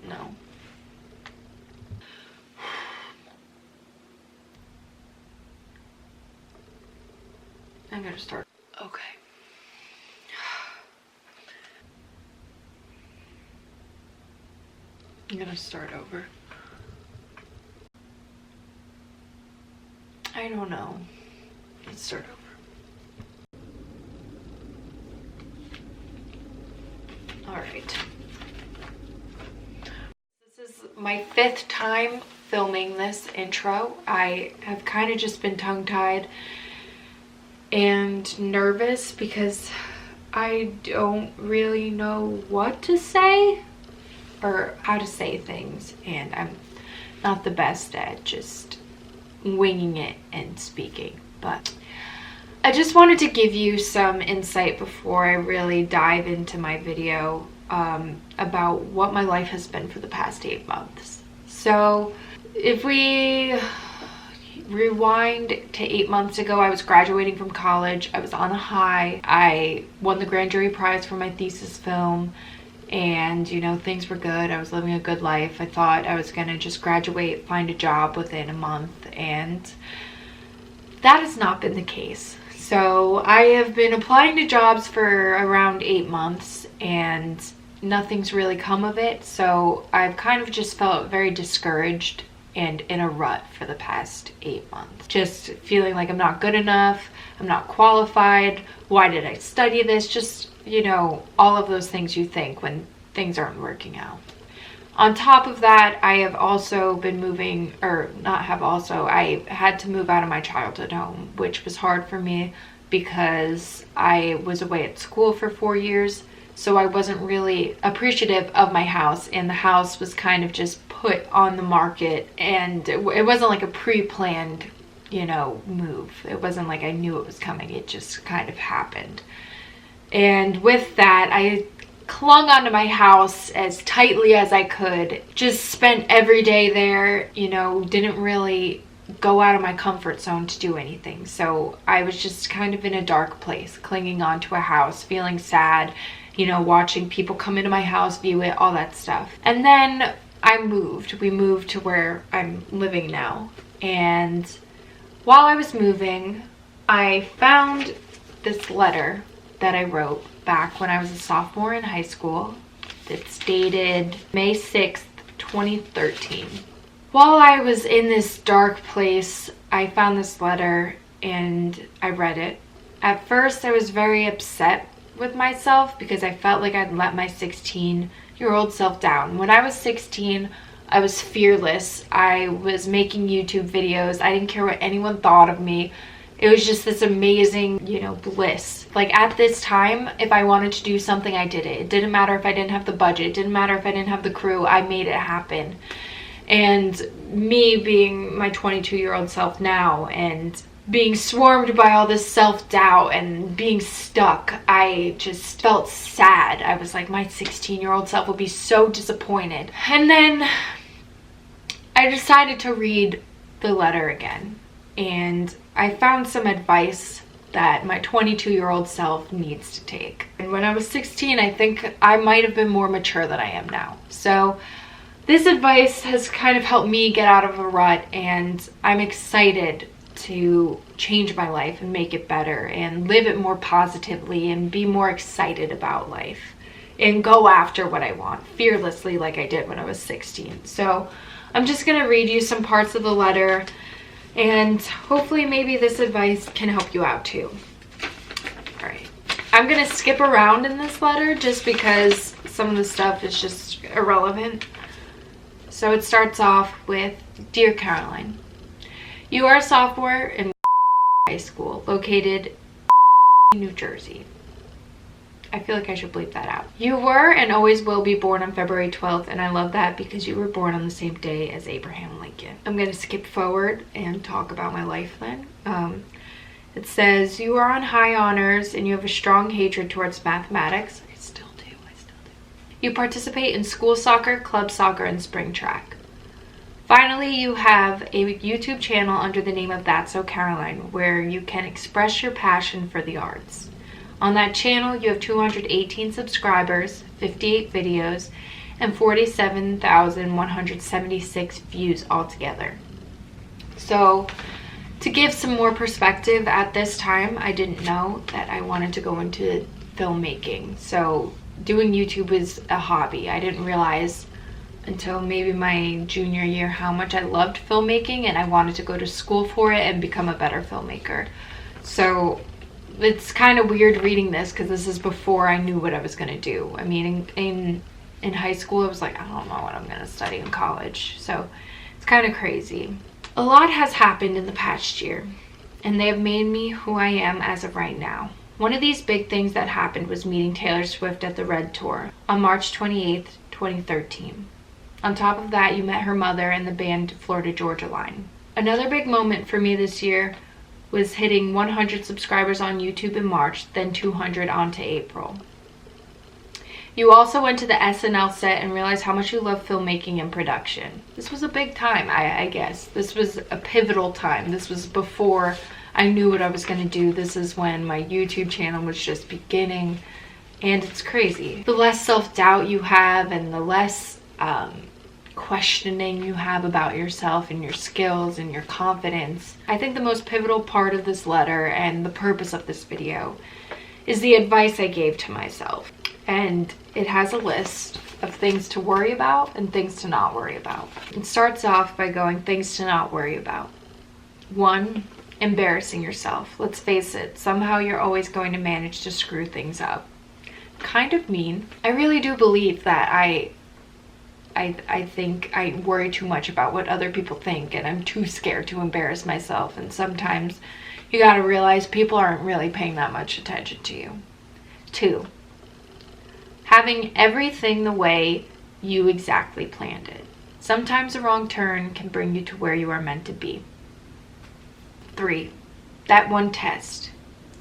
No. I'm gonna start. Okay. I'm gonna start over. I don't know. Let's start over. Alright. This is my 5th time filming this intro. I have kind of just been tongue-tied and nervous because I don't really know what to say or how to say things, and I'm not the best at just winging it and speaking. But I just wanted to give you some insight before I really dive into my video about what my life has been for the past 8 months. So if we rewind to 8 months ago, I was graduating from college. I was on a high. I won the grand jury prize for my thesis film, and you know, things were good. I was living a good life. I thought I was gonna just graduate, find a job within a month, and that has not been the case. So I have been applying to jobs for around 8 months and nothing's really come of it. So I've kind of just felt very discouraged and in a rut for the past 8 months. Just feeling like I'm not good enough, I'm not qualified, why did I study this? Just, you know, all of those things you think when things aren't working out. On top of that, I have also been moving, or not have also, I had to move out of my childhood home, which was hard for me because I was away at school for 4 years. So I wasn't really appreciative of my house, and the house was kind of just put on the market, and it wasn't like a pre-planned, you know, move. It wasn't like I knew it was coming. It just kind of happened. And with that, I clung onto my house as tightly as I could, just spent every day there, you know, didn't really go out of my comfort zone to do anything. So I was just kind of in a dark place, clinging onto a house, feeling sad, you know, watching people come into my house, view it, all that stuff. And then we moved to where I'm living now. And while I was moving, I found this letter that I wrote back when I was a sophomore in high school. It's dated May 6th, 2013. While I was in this dark place, I found this letter and I read it. At first, I was very upset with myself because I felt like I'd let my 16-year-old self down. When I was 16, I was fearless. I was making YouTube videos. I didn't care what anyone thought of me. It was just this amazing, you know, bliss. Like at this time, if I wanted to do something, I did it. It didn't matter if I didn't have the budget. It didn't matter if I didn't have the crew. I made it happen. And me being my 22-year-old self now and being swarmed by all this self-doubt and being stuck, I just felt sad. I was like, my 16-year-old self would be so disappointed. And then I decided to read the letter again, and I found some advice that my 22-year-old self needs to take. And when I was 16, I think I might have been more mature than I am now. So this advice has kind of helped me get out of a rut, and I'm excited to change my life and make it better and live it more positively and be more excited about life and go after what I want fearlessly like I did when I was 16. So I'm just going to read you some parts of the letter, and hopefully maybe this advice can help you out too. All right. I'm going to skip around in this letter just because some of the stuff is just irrelevant. So it starts off with, Dear Caroline, you are a sophomore in high school located in New Jersey. I feel like I should bleep that out. You were and always will be born on February 12th, and I love that because you were born on the same day as Abraham Lincoln. I'm going to skip forward and talk about my life then. It says, you are on high honors and you have a strong hatred towards mathematics. I still do. You participate in school soccer, club soccer, and spring track. Finally, you have a YouTube channel under the name of That's So Caroline, where you can express your passion for the arts. On that channel, you have 218 subscribers, 58 videos, and 47,176 views altogether. So to give some more perspective, at this time I didn't know that I wanted to go into filmmaking. So doing YouTube was a hobby. I didn't realize until maybe my junior year how much I loved filmmaking, and I wanted to go to school for it and become a better filmmaker. So it's kind of weird reading this because this is before I knew what I was going to do. I mean, in high school I was like, I don't know what I'm going to study in college. So it's kind of crazy. A lot has happened in the past year, and they have made me who I am as of right now. One of these big things that happened was meeting Taylor Swift at the Red Tour on March 28th, 2013. On top of that, you met her mother and the band Florida Georgia Line. Another big moment for me this year was hitting 100 subscribers on YouTube in March, then 200 onto April. You also went to the SNL set and realized how much you love filmmaking and production. This was a big time, I guess. This was a pivotal time. This was before I knew what I was going to do. This is when my YouTube channel was just beginning, and it's crazy. The less self-doubt you have and the less questioning you have about yourself and your skills and your confidence. I think the most pivotal part of this letter and the purpose of this video is the advice I gave to myself. And it has a list of things to worry about and things to not worry about. It starts off by going things to not worry about. 1, embarrassing yourself. Let's face it, somehow you're always going to manage to screw things up. Kind of mean. I really do believe that I think I worry too much about what other people think, and I'm too scared to embarrass myself, and sometimes you gotta realize people aren't really paying that much attention to you. 2, having everything the way you exactly planned it. Sometimes a wrong turn can bring you to where you are meant to be. 3, that one test.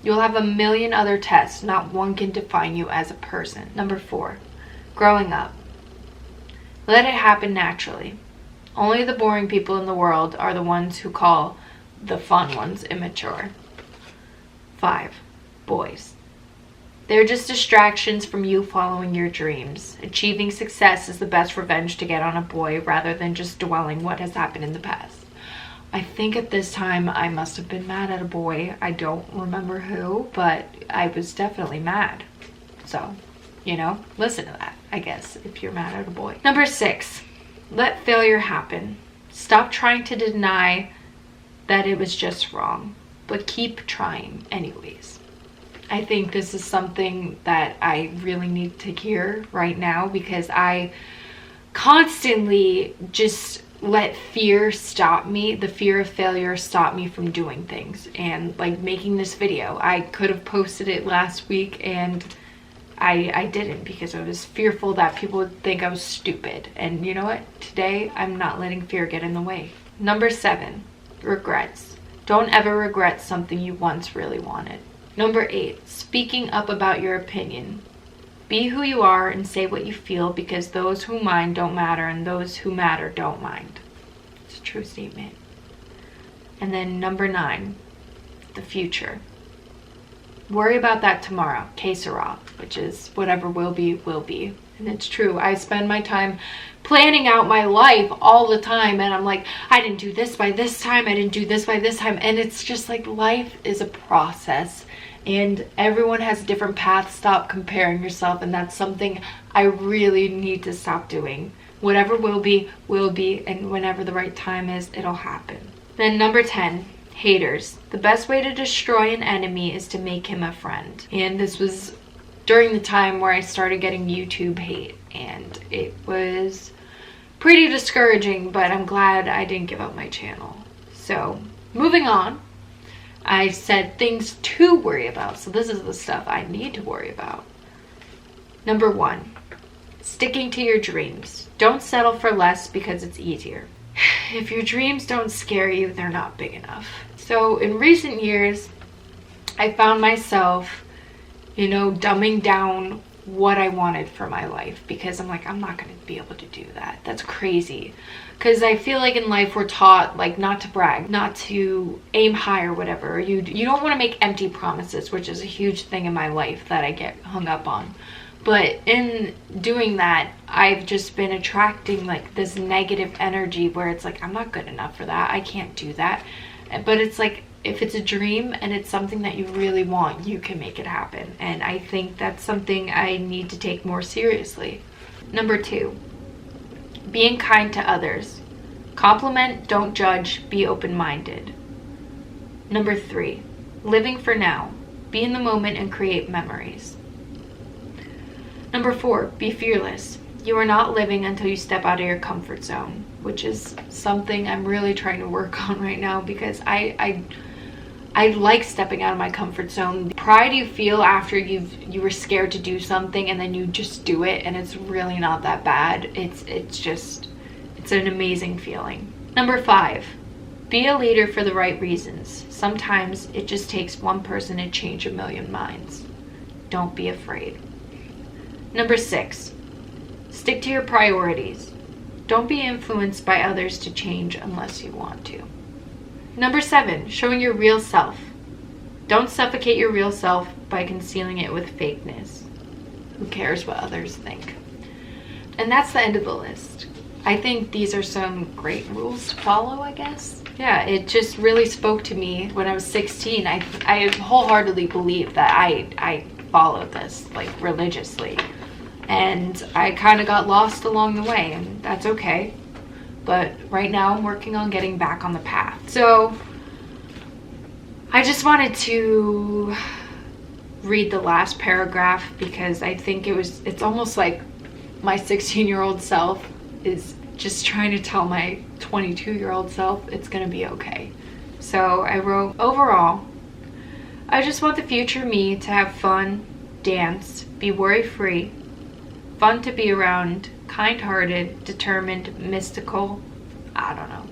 You'll have a million other tests, not one can define you as a person. 4, growing up. Let it happen naturally. Only the boring people in the world are the ones who call the fun ones immature. 5, boys. They're just distractions from you following your dreams. Achieving success is the best revenge to get on a boy rather than just dwelling what has happened in the past. I think at this time I must have been mad at a boy. I don't remember who, but I was definitely mad. So, listen to that, I guess, if you're mad at a boy. 6, let failure happen. Stop trying to deny that it was just wrong, but keep trying anyways. I think this is something that I really need to hear right now, because I constantly just let fear stop me, the fear of failure stop me from doing things. And like making this video, I could have posted it last week and I didn't, because I was fearful that people would think I was stupid. And you know what? Today, I'm not letting fear get in the way. 7, regrets. Don't ever regret something you once really wanted. 8, speaking up about your opinion. Be who you are and say what you feel, because those who mind don't matter and those who matter don't mind. It's a true statement. And then 9, the future. Worry about that tomorrow, que sera, which is whatever will be, will be. And it's true. I spend my time planning out my life all the time, and I'm like, I didn't do this by this time, I didn't do this by this time. And it's just like, life is a process and everyone has a different path. Stop comparing yourself, and that's something I really need to stop doing. Whatever will be, and whenever the right time is, it'll happen. Then 10, haters. The best way to destroy an enemy is to make him a friend. And this was during the time where I started getting YouTube hate, and it was pretty discouraging, but I'm glad I didn't give up my channel. So moving on, I said things to worry about. So this is the stuff I need to worry about. 1, sticking to your dreams. Don't settle for less because it's easier. If your dreams don't scare you, they're not big enough. So in recent years, I found myself, dumbing down what I wanted for my life, because I'm like, I'm not going to be able to do that. That's crazy. Because I feel like in life we're taught like not to brag, not to aim high or whatever. You don't want to make empty promises, which is a huge thing in my life that I get hung up on. But in doing that, I've just been attracting like this negative energy where it's like, I'm not good enough for that. I can't do that. But it's like, if it's a dream and it's something that you really want, you can make it happen. And I think that's something I need to take more seriously. Number 2, being kind to others. Compliment, don't judge, be open-minded. Number 3, living for now. Be in the moment and create memories. Number 4, be fearless. You are not living until you step out of your comfort zone, which is something I'm really trying to work on right now, because I like stepping out of my comfort zone. The pride you feel after you were scared to do something and then you just do it and it's really not that bad. It's an amazing feeling. Number 5, be a leader for the right reasons. Sometimes it just takes one person to change a million minds. Don't be afraid. Number 6, stick to your priorities. Don't be influenced by others to change unless you want to. Number 7, showing your real self. Don't suffocate your real self by concealing it with fakeness. Who cares what others think? And that's the end of the list. I think these are some great rules to follow, I guess. Yeah, it just really spoke to me when I was 16. I wholeheartedly believe that I followed this like religiously. And I kind of got lost along the way, and that's okay. But right now I'm working on getting back on the path. So I just wanted to read the last paragraph because I think it's almost like my 16-year-old self is just trying to tell my 22-year-old self it's gonna be okay. So I wrote, overall, I just want the future me to have fun, dance, be worry-free, fun to be around, kind-hearted, determined, mystical, I don't know,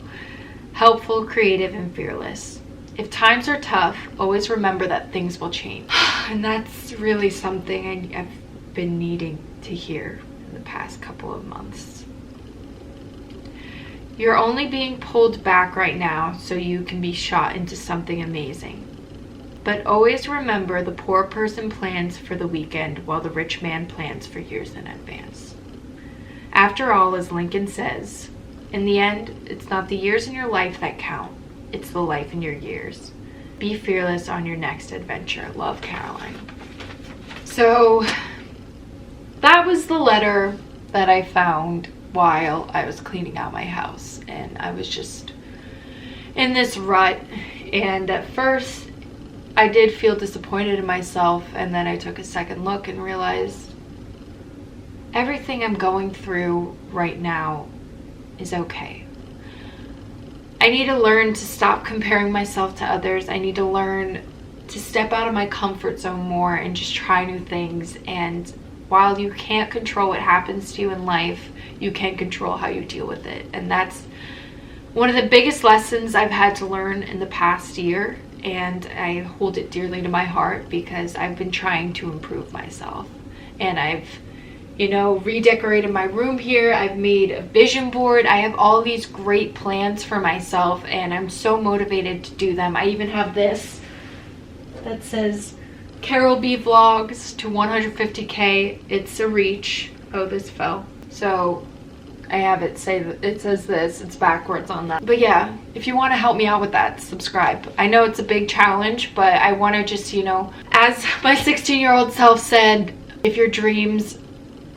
helpful, creative, and fearless. If times are tough, always remember that things will change. And that's really something I've been needing to hear in the past couple of months. You're only being pulled back right now so you can be shot into something amazing. But always remember the poor person plans for the weekend while the rich man plans for years in advance. After all, as Lincoln says, in the end, it's not the years in your life that count, it's the life in your years. Be fearless on your next adventure. Love, Caroline. So that was the letter that I found while I was cleaning out my house, and I was just in this rut. And at first I did feel disappointed in myself, and then I took a second look and realized everything I'm going through right now is okay. I need to learn to stop comparing myself to others. I need to learn to step out of my comfort zone more and just try new things. And while you can't control what happens to you in life, you can control how you deal with it. And that's one of the biggest lessons I've had to learn in the past year. And I hold it dearly to my heart because I've been trying to improve myself. And I've, redecorated my room here. I've made a vision board. I have all these great plans for myself, and I'm so motivated to do them. I even have this that says Carol B Vlogs to 150K. It's a reach. Oh, this fell. So I have it say that it says this, it's backwards on that. But yeah, if you want to help me out with that, subscribe. I know it's a big challenge, but I want to just, as my 16-year-old self said, if your dreams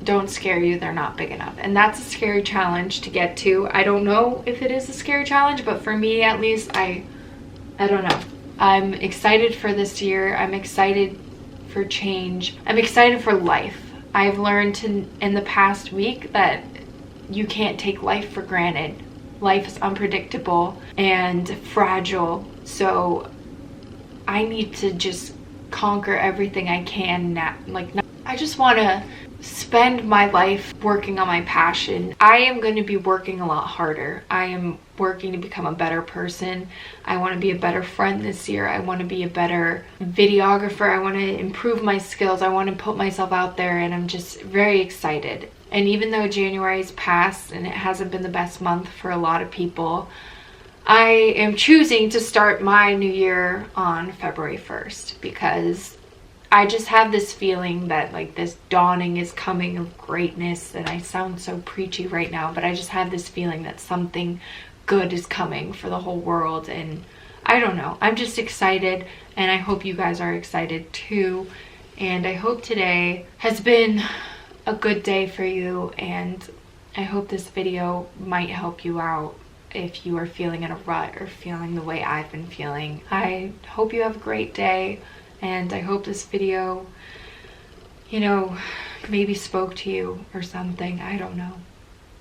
don't scare you, they're not big enough. And that's a scary challenge to get to. I don't know if it is a scary challenge, but for me at least, I don't know. I'm excited for this year. I'm excited for change. I'm excited for life. I've learned in the past week that you can't take life for granted. Life is unpredictable and fragile. So I need to just conquer everything I can now. I just want to spend my life working on my passion. I am going to be working a lot harder. I am working to become a better person. I want to be a better friend this year. I want to be a better videographer. I want to improve my skills. I want to put myself out there, and I'm just very excited. And even though January's passed and it hasn't been the best month for a lot of people, I am choosing to start my new year on February 1st because I just have this feeling that like this dawning is coming of greatness, and I sound so preachy right now, but I just have this feeling that something good is coming for the whole world. And I don't know, I'm just excited, and I hope you guys are excited too. And I hope today has been a good day for you, and I hope this video might help you out if you are feeling in a rut or feeling the way I've been feeling. I hope you have a great day, and I hope this video, you know, maybe spoke to you or something. I don't know.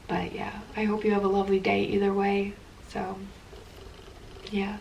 But yeah, I hope you have a lovely day either way. So, yeah.